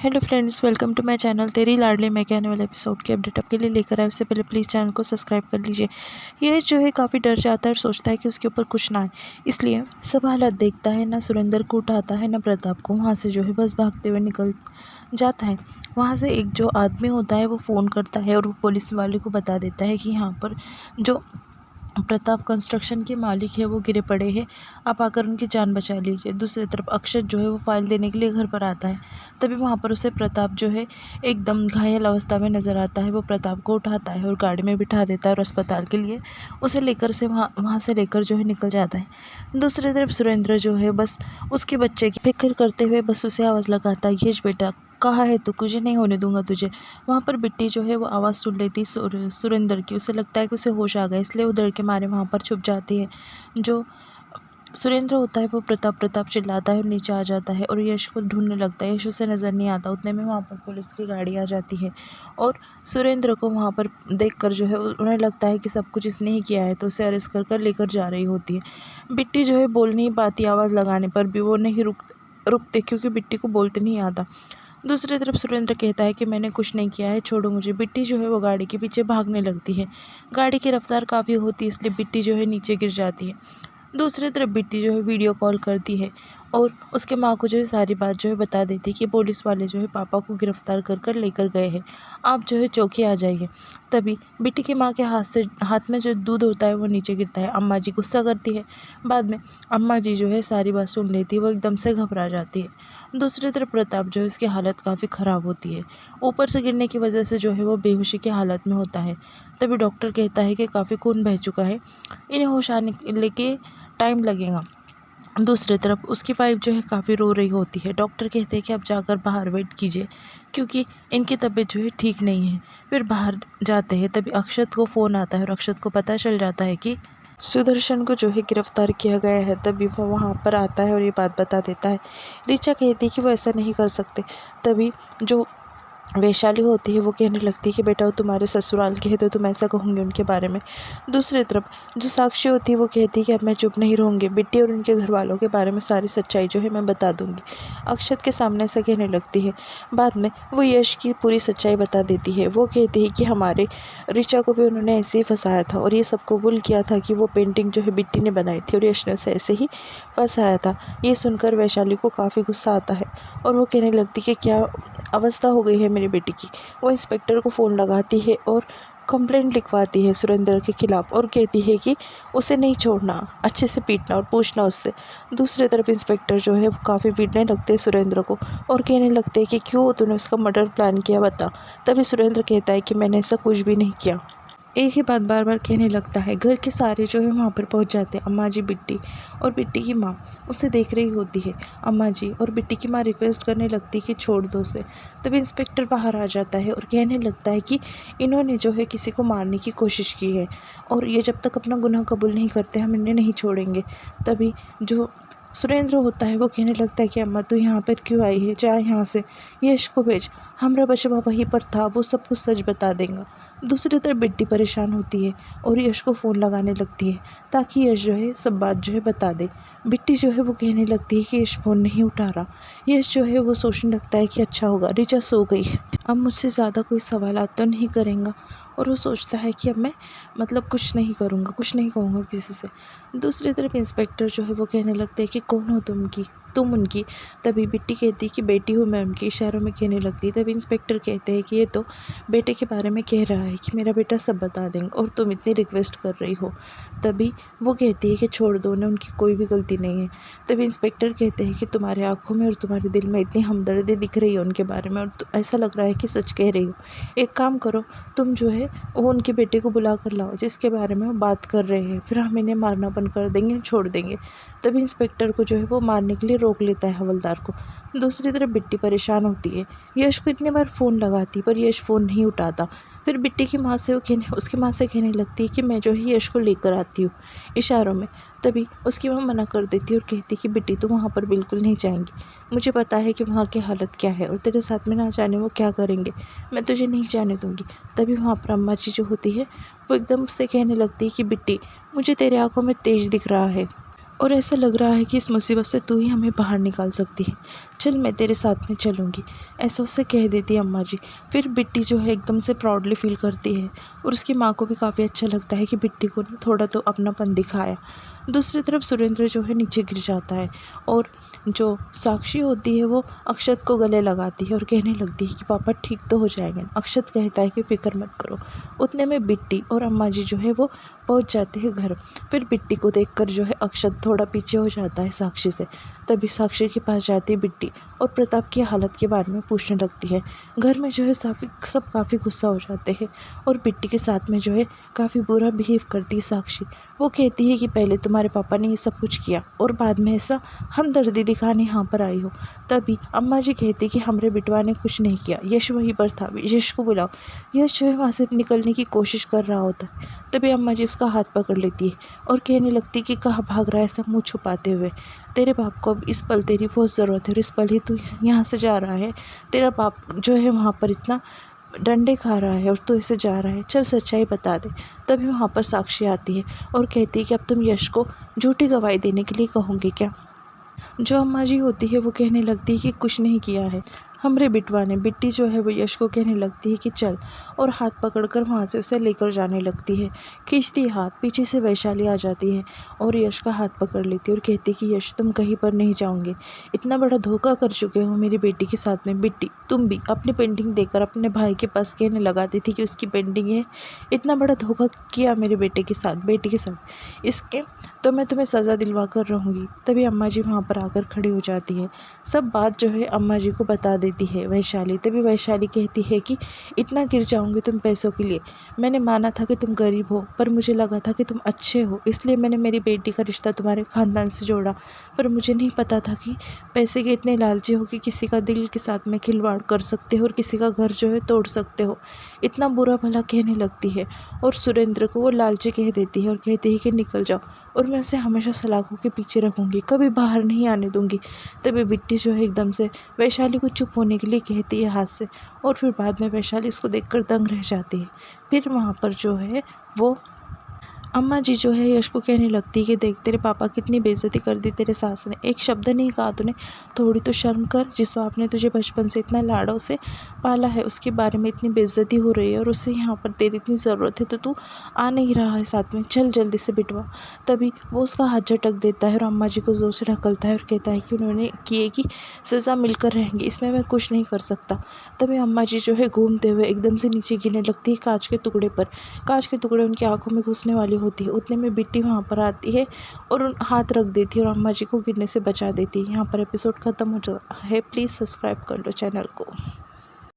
Hello friends, welcome to my channel. तेरी लाडली मैं के आने वाले एपिसोड की अपडेट आपके लिए लेकर आए। उससे पहले प्लीज़ चैनल को सब्सक्राइब कर लीजिए। ये जो है काफ़ी डर जाता है और सोचता है कि उसके ऊपर कुछ ना आए, इसलिए सब हालत देखता है। ना सुरेंद्र को उठाता है ना प्रताप को। वहाँ से जो है बस भागते हुए निकल जाता है। वहाँ से एक जो आदमी होता है वो फ़ोन करता है और वो पुलिस वाले को बता देता है कि यहाँ पर जो प्रताप कंस्ट्रक्शन के मालिक है वो गिरे पड़े हैं, आप आकर उनकी जान बचा लीजिए। दूसरी तरफ अक्षत जो है वो फाइल देने के लिए घर पर आता है। तभी वहाँ पर उसे प्रताप जो है एकदम घायल अवस्था में नज़र आता है। वो प्रताप को उठाता है और गाड़ी में बिठा देता है और अस्पताल के लिए उसे लेकर से वहाँ से लेकर जो है निकल जाता है। दूसरी तरफ सुरेंद्र जो है बस उसके बच्चे की फिक्र करते हुए बस उसे आवाज़ लगाता है, यश बेटा कहाँ है तू, कुछ नहीं होने दूंगा तुझे। वहाँ पर बिट्टी जो है वो आवाज़ सुन लेती सुरेंद्र की। उसे लगता है कि उसे होश आ गया, इसलिए वो डर के मारे वहाँ पर छुप जाती है। जो सुरेंद्र होता है वो प्रताप प्रताप चिल्लाता है और नीचे आ जाता है और यश को ढूंढने लगता है। यश उसे नज़र नहीं आता। उतने में वहाँ पर पुलिस की गाड़ी आ जाती है और सुरेंद्र को वहाँ पर देखकर जो है उन्हें लगता है कि सब कुछ इसने ही किया है, तो उसे अरेस्ट कर कर लेकर जा रही होती है। बिट्टी जो है बोल नहीं पाती, आवाज़ लगाने पर भी वो नहीं रुकते क्योंकि बिट्टी को बोलते नहीं आता। दूसरी तरफ सुरेंद्र कहता है कि मैंने कुछ नहीं किया है, छोड़ो मुझे। बिट्टी जो है वो गाड़ी के पीछे भागने लगती है। गाड़ी की रफ्तार काफ़ी होती है, इसलिए बिट्टी जो है नीचे गिर जाती है। दूसरी तरफ बिट्टी जो है वीडियो कॉल करती है और उसके माँ को जो है सारी बात जो है बता देती है कि पुलिस वाले जो है पापा को गिरफ्तार कर कर लेकर गए हैं, आप जो है चौकी आ जाइए। तभी बिट्टी की माँ के हाथ में जो दूध होता है वो नीचे गिरता है। अम्मा जी गुस्सा करती है। बाद में अम्मा जी जो है सारी बात सुन लेती है, वो एकदम से घबरा जाती है। दूसरी तरफ प्रताप जो है उसकी हालत काफ़ी ख़राब होती है। ऊपर से गिरने की वजह से जो है वो बेहोशी की हालत में होता है। तभी डॉक्टर कहता है कि काफ़ी खून बह चुका है, इन्हें होश आने लेके टाइम लगेगा। दूसरी तरफ उसकी वाइफ जो है काफ़ी रो रही होती है। डॉक्टर कहते हैं कि आप जाकर बाहर वेट कीजिए क्योंकि इनकी तबीयत जो है ठीक नहीं है। फिर बाहर जाते हैं, तभी अक्षत को फ़ोन आता है और अक्षत को पता चल जाता है कि सुदर्शन को जो है गिरफ्तार किया गया है। तभी वो वहाँ पर आता है और ये बात बता देता है। ऋचा कहती है कि वो ऐसा नहीं कर सकते। तभी जो वैशाली होती है वो कहने लगती है कि बेटा वो तुम्हारे ससुराल के हैं तो तुम ऐसा कहोगे उनके बारे में। दूसरी तरफ जो साक्षी होती है वो कहती है कि अब मैं चुप नहीं रहूँगी, बिट्टी और उनके घर वालों के बारे में सारी सच्चाई जो है मैं बता दूँगी। अक्षत के सामने ऐसा कहने लगती है। बाद में वो यश की पूरी सच्चाई बता देती है। वो कहती है कि हमारे ऋचा को भी उन्होंने ऐसे ही फंसाया था और ये सब कबूल किया था कि वो पेंटिंग जो है बिट्टी ने बनाई थी और यश ने उसे ऐसे ही फंसाया था। ये सुनकर वैशाली को काफ़ी गुस्सा आता है और वो कहने लगती है कि क्या अवस्था हो गई है मेरी बेटी की। वो इंस्पेक्टर को फ़ोन लगाती है और कंप्लेंट लिखवाती है सुरेंद्र के खिलाफ़ और कहती है कि उसे नहीं छोड़ना, अच्छे से पीटना और पूछना उससे। दूसरी तरफ इंस्पेक्टर जो है वो काफ़ी पीटने लगते हैं सुरेंद्र को और कहने लगते हैं कि क्यों तूने उसका मर्डर प्लान किया, बता। तभी सुरेंद्र कहता है कि मैंने ऐसा कुछ भी नहीं किया। एक ही बात बार बार कहने लगता है। घर के सारे जो है वहाँ पर पहुँच जाते हैं। अम्मा जी, बिट्टी और बिट्टी की माँ उसे देख रही होती है। अम्मा जी और बिट्टी की माँ रिक्वेस्ट करने लगती है कि छोड़ दो उसे। तभी इंस्पेक्टर बाहर आ जाता है और कहने लगता है कि इन्होंने जो है किसी को मारने की कोशिश की है और ये जब तक अपना गुनाह कबूल नहीं करते हम इन्हें नहीं छोड़ेंगे। तभी जो सुरेंद्र होता है वो कहने लगता है कि अम्मा तू यहाँ पर क्यों आई है, जा यहाँ से, यश को भेज, हमारा बचवा वहीं पर था, वो सब कुछ सच बता देगा। दूसरी तरफ बिट्टी परेशान होती है और यश को फ़ोन लगाने लगती है ताकि यश जो है सब बात जो है बता दे। बिट्टी जो है वो कहने लगती है कि यश फ़ोन नहीं उठा रहा। यश जो है वो सोचने लगता है कि अच्छा होगा ऋचा सो गई है, अब मुझसे ज़्यादा कोई सवालात तो नहीं करेंगा। और वो सोचता है कि अब मैं कुछ नहीं करूँगा, कुछ नहीं कहूँगा किसी से। दूसरी तरफ इंस्पेक्टर जो है वो कहने लगते हैं कि कौन हो तुम उनकी। तभी बिट्टी कहती है कि बेटी हूँ मैं उनकी, इशारों में कहने लगती है। तभी इंस्पेक्टर कहते हैं कि ये तो बेटे के बारे में कह रहा है कि मेरा बेटा सब बता देंगे और तुम इतनी रिक्वेस्ट कर रही हो। तभी वो कहती है कि छोड़ दो उन्हें, उनकी कोई भी गलती नहीं है। तभी इंस्पेक्टर कहते हैं कि तुम्हारे आंखों में और तुम्हारे दिल में इतनी हमदर्दी दिख रही है उनके बारे में और ऐसा लग रहा है कि सच कह रही हो। एक काम करो, तुम जो है वो उनके बेटे को बुला कर लाओ जिसके बारे में वो बात कर रहे हैं, फिर हम इन्हें मारना बंद कर देंगे, छोड़ देंगे। तभी इंस्पेक्टर को जो है वो मारने के लिए रोक लेता है हवलदार को। दूसरी तरफ बिट्टी परेशान होती है। यश को इतने बार फ़ोन लगाती पर यश फ़ोन नहीं उठाता। फिर बिट्टी की माँ से उसकी माँ से कहने लगती है कि मैं जो है यश को लेकर आती हूँ, इशारों में। तभी उसकी माँ मना कर देती है और कहती कि बेटी तू वहाँ पर बिल्कुल नहीं जाएंगी, मुझे पता है कि वहाँ की हालत क्या है और तेरे साथ में ना जाने वो क्या करेंगे, मैं तुझे नहीं जाने दूँगी। तभी वहाँ पर अम्मा जी जो होती है वो एकदम से कहने लगती है कि बिट्टी मुझे तेरे आंखों में तेज दिख रहा है, और ऐसा लग रहा है कि इस मुसीबत से तू ही हमें बाहर निकाल सकती है, चल मैं तेरे साथ में चलूँगी, ऐसा उससे कह देती है अम्मा जी। फिर बिट्टी जो है एकदम से प्राउडली फील करती है और उसकी माँ को भी काफ़ी अच्छा लगता है कि बिट्टी को ना थोड़ा तो अपनापन दिखाया। दूसरी तरफ सुरेंद्र जो है नीचे गिर जाता है और जो साक्षी होती है वो अक्षत को गले लगाती है और कहने लगती है कि पापा ठीक तो हो जाएंगे। अक्षत कहता है कि फ़िक्र मत करो। उतने में बिट्टी और अम्मा जी जो है वो पहुंच जाते हैं घर। फिर बिट्टी को देखकर जो है अक्षत थोड़ा पीछे हो जाता है साक्षी से। तभी साक्षी के पास जाती है बिट्टी और प्रताप की हालत के बारे में पूछने लगती है। घर में जो है सब काफ़ी गुस्सा हो जाते हैं और बिट्टी के साथ में जो है काफ़ी बुरा बिहेव करती है साक्षी। वो कहती है कि पहले तुम्हारे पापा ने ये सब कुछ किया और बाद में ऐसा हमदर्दी दिखाने यहाँ पर आई हो। तभी अम्मा जी कहती कि हमरे बिटवा ने कुछ नहीं किया, यश वहीं पर था, यश को बुलाओ। यश जो है वहाँ से निकलने की कोशिश कर रहा होता है। तभी अम्मा जी उसका हाथ पकड़ लेती है और कहने लगती कि कहाँ भाग रहा है ऐसा मुँह छुपाते हुए। तेरे बाप को अब इस पल तेरी बहुत ज़रूरत है और इस पल ही तू यहाँ से जा रहा है। तेरा बाप जो है वहाँ पर इतना डंडे खा रहा है और तू इसे जा रहा है, चल सच्चाई बता दे। तभी वहाँ पर साक्षी आती है और कहती है कि अब तुम यश को झूठी गवाही देने के लिए कहोगे क्या। जो अम्मा जी होती है वो कहने लगती है कि कुछ नहीं किया है हमरे बिटवा ने। बिट्टी जो है वो यश को कहने लगती है कि चल, और हाथ पकड़कर वहाँ से उसे लेकर जाने लगती है। खींचती है हाथ, पीछे से वैशाली आ जाती है और यश का हाथ पकड़ लेती है और कहती है कि यश तुम कहीं पर नहीं जाओगे, इतना बड़ा धोखा कर चुके हो मेरी बेटी के साथ में। बिट्टी तुम भी अपनी पेंटिंग देकर अपने भाई के पास कहने लगाती थी कि उसकी पेंटिंग है, इतना बड़ा धोखा किया मेरे बेटे के साथ, बेटी के साथ, इसके तो मैं तुम्हें सज़ा दिलवा कर रहूँगी। तभी अम्मा जी वहाँ पर आकर खड़ी हो जाती है। सब बात जो है अम्मा जी को बता देती है वैशाली। तभी वैशाली कहती है कि इतना गिर जाओगे तुम पैसों के लिए। मैंने माना था कि तुम गरीब हो, पर मुझे लगा था कि तुम अच्छे हो, इसलिए मैंने मेरी बेटी का रिश्ता तुम्हारे ख़ानदान से जोड़ा। पर मुझे नहीं पता था कि पैसे के इतने लालची हो कि किसी का दिल के साथ में खिलवाड़ कर सकते हो और किसी का घर जो है तोड़ सकते हो। इतना बुरा भला कहने लगती है और सुरेंद्र को वो लालची कह देती है और कहती है कि निकल जाओ और मैं उसे हमेशा सलाखों के पीछे रखूँगी, कभी बाहर नहीं आने दूँगी। तभी बिट्टी जो है एकदम से वैशाली को चुप होने के लिए कहती है हाथ से और फिर बाद में वैशाली इसको देखकर दंग रह जाती है। फिर वहाँ पर जो है वो अम्मा जी जो है यश को कहने लगती है कि देख तेरे पापा कितनी बेइज्जती कर दी तेरे सास ने, एक शब्द नहीं कहा तूने, थोड़ी तो शर्म कर। जिस बाप ने तुझे बचपन से इतना लाडों से पाला है उसके बारे में इतनी बेइज्जती हो रही है और उससे यहाँ पर तेरी इतनी ज़रूरत है तो तू आ नहीं रहा है साथ में, चल जल्दी से बिटवा। तभी वो उसका हाथ झटक देता है और अम्मा जी को ज़ोर से ढकलता है और कहता है कि उन्होंने किए की सज़ा मिलकर रहेंगी, इसमें मैं कुछ नहीं कर सकता। तभी अम्मा जी जो है घूमते हुए एकदम से नीचे गिरने लगती है कांच के टुकड़े पर। कांच के टुकड़े उनकी आंखों में घुसने वाली होती है। उतने में बिट्टी वहाँ पर आती है और हाथ रख देती है और अम्मा जी को गिरने से बचा देती है। यहाँ पर एपिसोड ख़त्म हो जाता है। प्लीज़ सब्सक्राइब कर लो चैनल को।